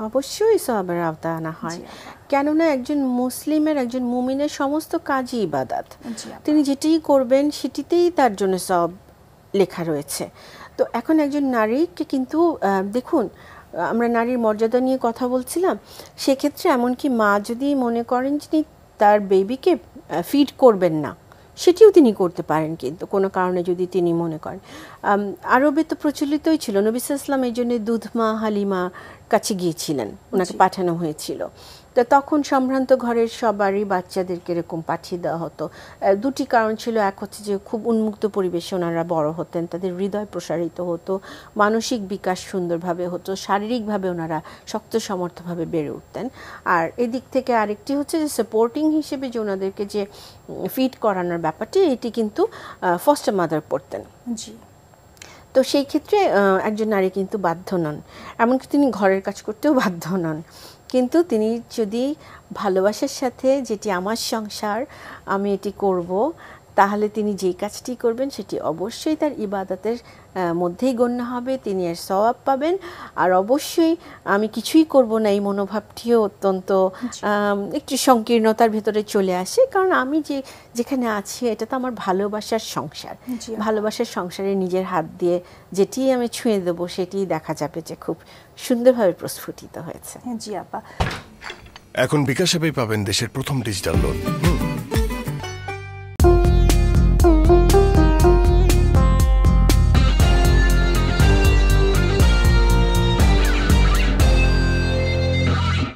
অবশ্যই সওয়াবের আওতা আনা হয়, কেননা একজন মুসলিমের, একজন মুমিনের সমস্ত কাজই ইবাদত। তিনি যেটাই করবেন সেটিতেই তার জন্য সওয়াব লেখা রয়েছে। তো এখন একজন নারীকে কিন্তু দেখুন, আমরা নারীর মর্যাদা নিয়ে কথা বলছিলাম, সেক্ষেত্রে এমনকি মা যদি মনে করেন যে তার বেবিকে ফিড করবেন না, সেটিও তিনি করতে পারেন, কিন্তু কোনো কারণে যদি তিনি মনে করেন। আরবে তো প্রচলিতই ছিল, নবী সাল্লাল্লাহু আলাইহি ওয়াসাল্লাম এই জন্য দুধমা হালিমা কাছে গিয়েছিলেন, ওনাকে পাঠানো হয়েছিল। তো তখন সম্ভ্রান্ত ঘরের সবারই বাচ্চাদেরকে এরকম পাঠিয়ে দেওয়া হতো। দুটি কারণ ছিল, এক হচ্ছে যে খুব উন্মুক্ত পরিবেশে ওনারা বড় হতেন, তাদের হৃদয় প্রসারিত হতো, মানসিক বিকাশ সুন্দরভাবে হতো, শারীরিকভাবে ওনারা শক্ত সমর্থভাবে বেড়ে উঠতেন। আর এদিক থেকে আরেকটি হচ্ছে যে সাপোর্টিং হিসেবে যে ওনাদেরকে যে ফিড করানোর ব্যাপারটি, এটি কিন্তু ফস্টার মাদার পড়তেন। জি। তো সেই ক্ষেত্রে একজন নারী কিন্তু বাধ্য নন, এমনকি তিনি ঘরের কাজ করতেও বাধ্য নন, কিন্তু তিনি যদি ভালোবাসার সাথে, যেটি আমার সংসার, আমি এটি করব, তাহলে তিনি যেই কাজটি করবেন সেটি অবশ্যই তার ইবাদতের মধ্যেই গণ্য হবে, তিনি এর সওয়াব পাবেন। আর অবশ্যই আমি কিছুই করব না এই মনোভাবটিও অত্যন্ত একটু সংকীর্ণতার ভেতরে চলে আসে, কারণ আমি যেখানে আছি এটা তো আমার ভালোবাসার সংসার। ভালোবাসার সংসারে নিজের হাত দিয়ে যেটি আমি ছুঁয়ে দেবো সেটি দেখা যাবে যে খুব সুন্দরভাবে প্রস্ফুটিত হয়েছে। জি আপা। এখন বিকাশ অ্যাপেই পাবেন দেশের প্রথম ডিজিটাল লোন।